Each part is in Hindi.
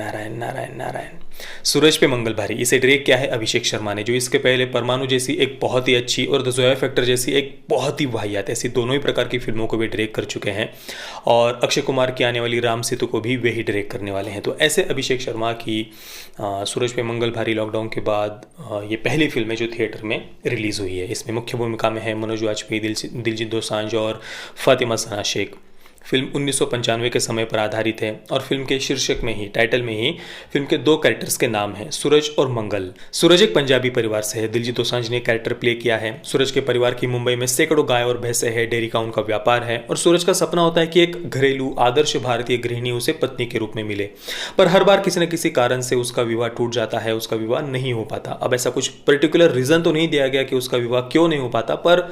नारायण नारायण नारायण। सूरज पे मंगल भारी, इसे डायरेक्ट किया है अभिषेक शर्मा ने, जो इसके पहले परमाणु जैसी एक बहुत ही अच्छी और द जोया फैक्टर जैसी एक बहुत ही वाहियात, ऐसी दोनों ही प्रकार की फिल्मों को भी डायरेक्ट कर चुके हैं। और अक्षय कुमार की आने वाली राम सेतु को भी वे ही डायरेक्ट करने वाले हैं। तो ऐसे अभिषेक शर्मा की सूरज पे मंगल भारी लॉकडाउन के बाद ये पहली फिल्म है जो थिएटर में रिलीज़ हुई है। इसमें मुख्य भूमिका में है मनोज वाजपेयी, दिलजीत दोसांझ और फातिमा सना शेख। फिल्म 1995 के समय पर आधारित है और फिल्म के शीर्षक में ही, टाइटल में ही फिल्म के दो कैरेक्टर्स के नाम हैं, सूरज और मंगल। सूरज एक पंजाबी परिवार से है, दिलजीत दोसांझ ने कैरेक्टर प्ले किया है। सूरज के परिवार की मुंबई में सैकड़ों गाय और भैंसें हैं, डेयरी का उनका व्यापार है और सूरज का सपना होता है कि एक घरेलू आदर्श भारतीय गृहिणी उसे पत्नी के रूप में मिले, पर हर बार किसी न किसी कारण से उसका विवाह टूट जाता है, उसका विवाह नहीं हो पाता। अब ऐसा कुछ पर्टिकुलर रीजन तो नहीं दिया गया कि उसका विवाह क्यों नहीं हो पाता, पर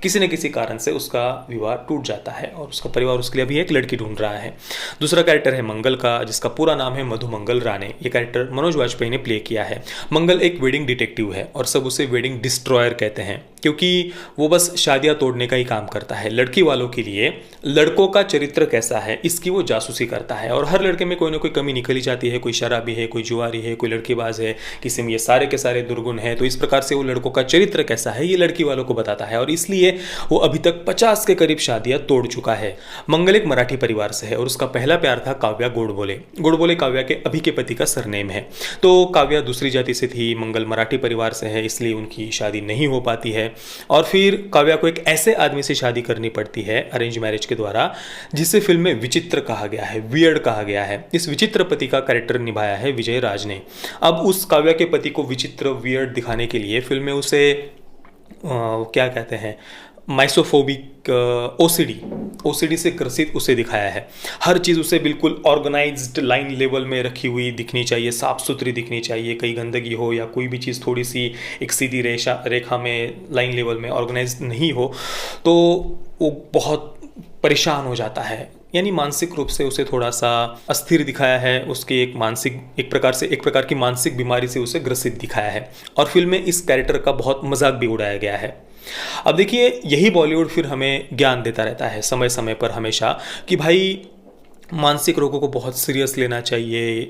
किसी न किसी कारण से उसका विवाह टूट जाता है और उसका परिवार उसके लिए अभी एक लड़की ढूंढ रहा है। दूसरा कैरेक्टर है मंगल का, जिसका पूरा नाम है मधुमंगल राणे। ये कैरेक्टर मनोज वाजपेयी ने प्ले किया है। मंगल एक वेडिंग डिटेक्टिव है और सब उसे वेडिंग डिस्ट्रॉयर कहते हैं, क्योंकि वो बस शादियां तोड़ने का ही काम करता है। लड़की वालों के लिए लड़कों का चरित्र कैसा है इसकी वो जासूसी करता है और हर लड़के में कोई ना कोई कमी निकली जाती है। कोई शराबी है, कोई जुआरी है, कोई लड़कीबाज है, किसी में ये सारे के सारे दुर्गुण है। तो इस प्रकार से वो लड़कों का चरित्र कैसा है ये लड़की वालों को बताता है और इसलिए वो अभी तक 50 के करीब शादियां तोड़ चुका है। मंगल एक मराठी परिवार से है और उसका पहला प्यार था काव्या गोडबोले। गोडबोले काव्या के अभी के पति का सरनेम है। तो काव्या दूसरी जाति से थी, मंगल मराठी परिवार से है, इसलिए उनकी शादी नहीं हो पाती है और फिर काव्या को एक ऐसे आदमी से शादी करनी पड़ती है अरेंज मैरिज के द्वारा, जिसे फिल्म में विचित्र कहा गया है, वियर्ड कहा गया है। इस विचित्र पति का कैरेक्टर निभाया है विजय राज ने। अब उस काव्या के पति को विचित्र, वियर्ड दिखाने के लिए फिल्म में उसे क्या कहते हैं, माइसोफोबिक, ओसीडी से ग्रसित उसे दिखाया है। हर चीज़ उसे बिल्कुल ऑर्गेनाइज्ड लाइन लेवल में रखी हुई दिखनी चाहिए, साफ सुथरी दिखनी चाहिए, कहीं गंदगी हो या कोई भी चीज़ थोड़ी सी एक सीधी रेखा में, लाइन लेवल में ऑर्गेनाइज्ड नहीं हो तो वो बहुत परेशान हो जाता है। यानी मानसिक रूप से उसे थोड़ा सा अस्थिर दिखाया है। उसकी एक प्रकार की मानसिक बीमारी से उसे ग्रसित दिखाया है और फिल्म में इस कैरेक्टर का बहुत मजाक भी उड़ाया गया है। अब देखिए, यही बॉलीवुड फिर हमें ज्ञान देता रहता है समय समय पर हमेशा कि भाई मानसिक रोगों को बहुत सीरियस लेना चाहिए,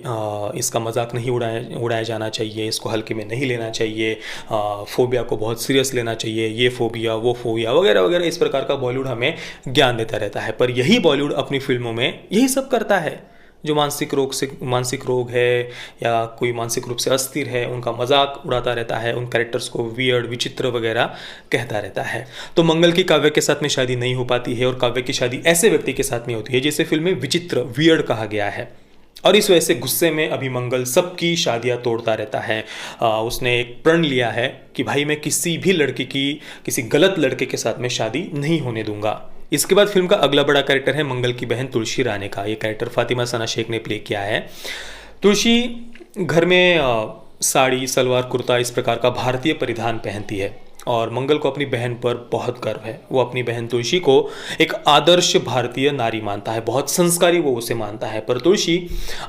इसका मजाक नहीं उड़ाया जाना चाहिए, इसको हल्के में नहीं लेना चाहिए, फोबिया को बहुत सीरियस लेना चाहिए, ये फोबिया वो फोबिया वगैरह वगैरह, इस प्रकार का बॉलीवुड हमें ज्ञान देता रहता है। पर यही बॉलीवुड अपनी फिल्मों में यही सब करता है। जो मानसिक रोग है या कोई मानसिक रूप से अस्थिर है, उनका मजाक उड़ाता रहता है, उन कैरेक्टर्स को वियर्ड, विचित्र वगैरह कहता रहता है। तो मंगल की काव्य के साथ में शादी नहीं हो पाती है और काव्य की शादी ऐसे व्यक्ति के साथ में होती है जिसे फिल्म में विचित्र, वियर्ड कहा गया है और इस वजह से गुस्से में अभी मंगल सबकी शादियां तोड़ता रहता है। उसने एक प्रण लिया है कि भाई मैं किसी भी लड़की की किसी गलत लड़के के साथ में शादी नहीं होने दूंगा। इसके बाद फिल्म का अगला बड़ा कैरेक्टर है मंगल की बहन तुलसी राणे का। ये कैरेक्टर फातिमा सना शेख ने प्ले किया है। तुलसी घर में साड़ी, सलवार, कुर्ता, इस प्रकार का भारतीय परिधान पहनती है और मंगल को अपनी बहन पर बहुत गर्व है। वो अपनी बहन तुलसी को एक आदर्श भारतीय नारी मानता है, बहुत संस्कारी वो उसे मानता है। पर तुलसी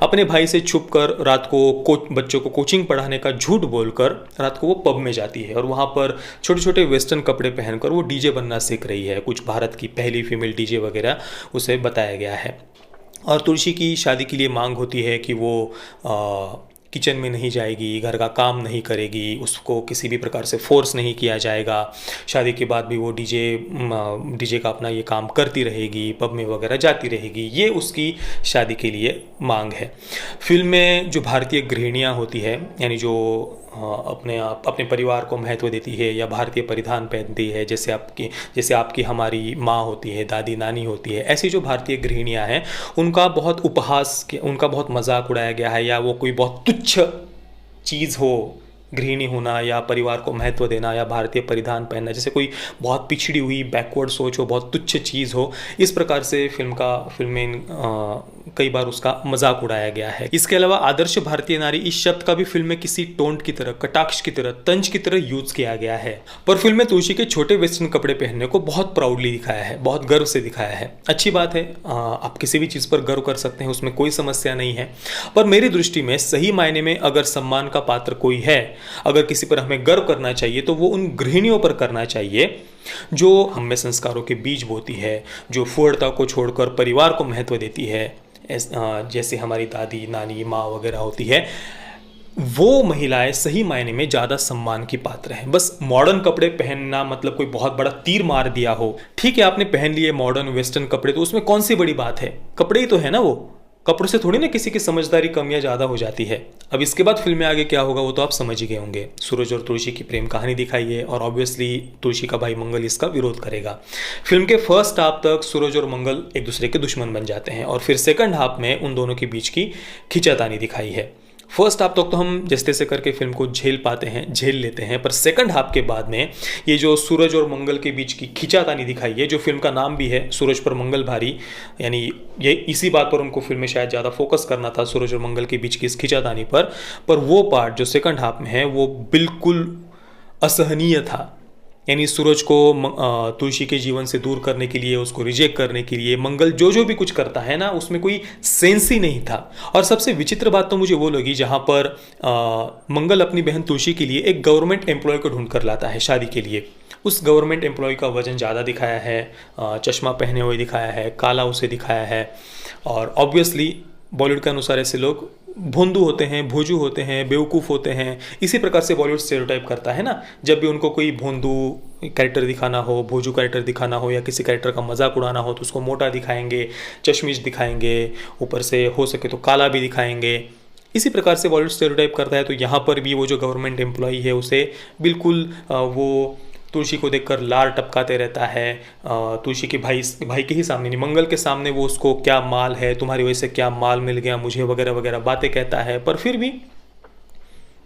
अपने भाई से छुपकर रात को बच्चों को कोचिंग पढ़ाने का झूठ बोलकर रात को वो पब में जाती है और वहाँ पर छोटे छोटे वेस्टर्न कपड़े पहनकर वो डीजे बनना सीख रही है। कुछ भारत की पहली फीमेल डीजे वगैरह उसे बताया गया है। और तुलसी की शादी के लिए मांग होती है कि वो किचन में नहीं जाएगी, घर का काम नहीं करेगी, उसको किसी भी प्रकार से फोर्स नहीं किया जाएगा। शादी के बाद भी वो डीजे का अपना ये काम करती रहेगी, पब में वगैरह जाती रहेगी। ये उसकी शादी के लिए मांग है। फिल्म में जो भारतीय गृहिणियाँ होती है, यानी जो अपने परिवार को महत्व देती है या भारतीय परिधान पहनती है, जैसे आपकी हमारी माँ होती है, दादी नानी होती है, ऐसी जो भारतीय गृहिणियाँ हैं उनका बहुत उनका बहुत मजाक उड़ाया गया है। या वो कोई बहुत तुच्छ चीज़ हो, गृहिणी होना या परिवार को महत्व देना या भारतीय परिधान पहनना, जैसे कोई बहुत पिछड़ी हुई बैकवर्ड सोच हो, बहुत तुच्छ चीज़ हो, इस प्रकार से फिल्म में कई बार उसका मजाक उड़ाया गया है। इसके अलावा आदर्श भारतीय नारी इस शब्द का भी फिल्म में किसी टोंट की तरह, कटाक्ष की तरह, तंज की तरह यूज किया गया है। पर फिल्म में तुलसी के छोटे वेस्टर्न कपड़े पहनने को बहुत प्राउडली दिखाया है, बहुत गर्व से दिखाया है। अच्छी बात है, आप किसी भी चीज़ पर गर्व कर सकते हैं, उसमें कोई समस्या नहीं है। पर मेरी दृष्टि में सही मायने में अगर सम्मान का पात्र कोई है, अगर किसी पर हमें गर्व करना चाहिए तो वो उन गृहिणियों पर करना चाहिए जो हम में संस्कारों के बीज बोती है, जो फूहड़ता को छोड़कर परिवार को महत्व देती है, जैसे हमारी दादी नानी माँ वगैरह होती है, वो महिलाएं सही मायने में ज़्यादा सम्मान की पात्र हैं। बस मॉडर्न कपड़े पहनना मतलब कोई बहुत बड़ा तीर मार दिया हो, ठीक है आपने पहन लिए मॉडर्न वेस्टर्न कपड़े, तो उसमें कौन सी बड़ी बात है, कपड़े ही तो है ना, वो कपड़ों से थोड़ी ना किसी की समझदारी कम या ज़्यादा हो जाती है। अब इसके बाद फिल्म में आगे क्या होगा वो तो आप समझ ही गए होंगे। सूरज और तुलसी की प्रेम कहानी दिखाई है और ऑब्वियसली तुलसी का भाई मंगल इसका विरोध करेगा। फिल्म के फर्स्ट हाफ तक सूरज और मंगल एक दूसरे के दुश्मन बन जाते हैं और फिर सेकंड हाफ में उन दोनों के बीच की खींचातानी दिखाई है। फर्स्ट हाफ तक तो हम जिस तैसे करके फिल्म को झेल लेते हैं, पर सेकंड हाफ के बाद में ये जो सूरज और मंगल के बीच की खींचातानी दिखाई है, जो फिल्म का नाम भी है सूरज पर मंगल भारी, यानी ये इसी बात पर उनको फिल्म में शायद ज़्यादा फोकस करना था, सूरज और मंगल के बीच की इस खींचातानी पर वो पार्ट जो सेकंड हाफ में है वो बिल्कुल असहनीय था। यानी सूरज को तुलसी के जीवन से दूर करने के लिए, उसको रिजेक्ट करने के लिए मंगल जो भी कुछ करता है ना, उसमें कोई सेंस ही नहीं था। और सबसे विचित्र बात तो मुझे वो लगी जहाँ पर मंगल अपनी बहन तुलसी के लिए एक गवर्नमेंट एम्प्लॉय को ढूंढ कर लाता है शादी के लिए। उस गवर्नमेंट एम्प्लॉय का वजन ज़्यादा दिखाया है, चश्मा पहने हुए दिखाया है, काला उसे दिखाया है, और ऑब्वियसली बॉलीवुड के अनुसार ऐसे लोग भोंदू होते हैं, भोजू होते हैं, बेवकूफ़ होते हैं। इसी प्रकार से बॉलीवुड स्टेरियोटाइप करता है ना, जब भी उनको कोई भोंदू कैरेक्टर दिखाना हो, भोजू कैरेक्टर दिखाना हो या किसी कैरेक्टर का मजाक उड़ाना हो तो उसको मोटा दिखाएंगे, चश्मिश दिखाएंगे, ऊपर से हो सके तो काला भी दिखाएंगे। इसी प्रकार से बॉलीवुड स्टेरियोटाइप करता है। तो यहाँ पर भी वो जो गवर्नमेंट एम्प्लॉई है उसे बिल्कुल वो तुलसी को देखकर लार टपकाते रहता है। तुलसी के भाई के ही सामने नहीं, मंगल के सामने वो उसको क्या माल है, तुम्हारी वजह से क्या माल मिल गया मुझे, वगैरह वगैरह बातें कहता है। पर फिर भी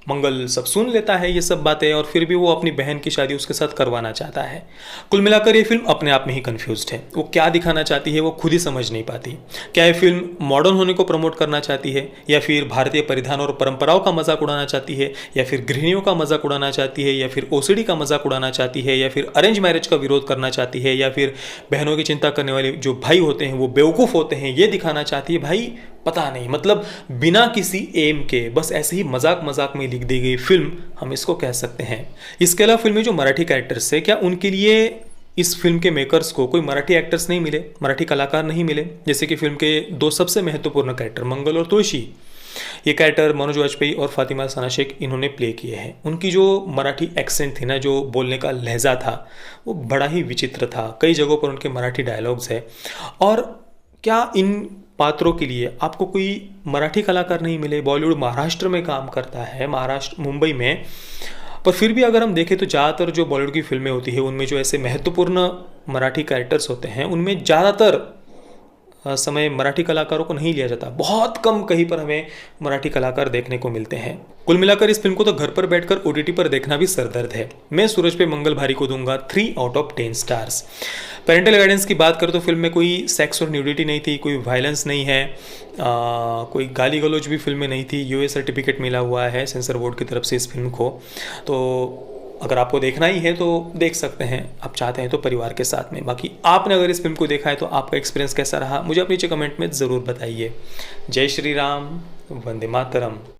मंगल सब सुन लेता है ये सब बातें और फिर भी वो अपनी बहन की शादी उसके साथ करवाना चाहता है। कुल मिलाकर ये फिल्म अपने आप में ही कंफ्यूज्ड है। वो क्या दिखाना चाहती है वो खुद ही समझ नहीं पाती। क्या ये फिल्म मॉडर्न होने को प्रमोट करना चाहती है, या फिर भारतीय परिधान और परंपराओं का मजाक उड़ाना चाहती है, या फिर गृहिणियों का मजाक उड़ाना चाहती है, या फिर ओसीडी का मजाक उड़ाना चाहती है, या फिर अरेंज मैरिज का विरोध करना चाहती है, या फिर बहनों की चिंता करने वाले जो भाई होते हैं वो बेवकूफ़ होते हैं, ये दिखाना चाहती है। भाई पता नहीं, मतलब बिना किसी एम के बस ऐसे ही मजाक मजाक में लिख दी गई फिल्म हम इसको कह सकते हैं। इसके अलावा फिल्म में जो मराठी कैरेक्टर्स है, क्या उनके लिए इस फिल्म के मेकर्स को कोई मराठी एक्टर्स नहीं मिले, मराठी कलाकार नहीं मिले? जैसे कि फिल्म के दो सबसे महत्वपूर्ण कैरेक्टर मंगल और तुलसी, ये कैरेक्टर मनोज वाजपेयी और फातिमा सना शेख इन्होंने प्ले किए हैं। उनकी जो मराठी एक्सेंट थी ना, जो बोलने का लहजा था वो बड़ा ही विचित्र था। कई जगहों पर उनके मराठी डायलॉग्स है। और क्या इन पात्रों के लिए आपको कोई मराठी कलाकार नहीं मिले? बॉलीवुड महाराष्ट्र में काम करता है, महाराष्ट्र मुंबई में, पर फिर भी अगर हम देखें तो ज़्यादातर जो बॉलीवुड की फिल्में होती है उनमें जो ऐसे महत्वपूर्ण मराठी कैरेक्टर्स होते हैं उनमें ज़्यादातर समय मराठी कलाकारों को नहीं लिया जाता। बहुत कम कहीं पर हमें मराठी कलाकार देखने को मिलते हैं। कुल मिलाकर इस फिल्म को तो घर पर बैठकर ओटीटी पर देखना भी सरदर्द है। मैं सूरज पे मंगल भारी को दूंगा 3/10 स्टार्स। पेरेंटल गाइडेंस की बात करें तो फिल्म में कोई सेक्स और न्यूडिटी नहीं थी, कोई वायलेंस नहीं है, कोई गाली गलौज भी फिल्म में नहीं थी। यूए सर्टिफिकेट मिला हुआ है सेंसर बोर्ड की तरफ से इस फिल्म को। तो अगर आपको देखना ही है तो देख सकते हैं, आप चाहते हैं तो परिवार के साथ में। बाकी आपने अगर इस फिल्म को देखा है तो आपका एक्सपीरियंस कैसा रहा मुझे आप नीचे कमेंट में ज़रूर बताइए। जय श्री राम, वंदे मातरम।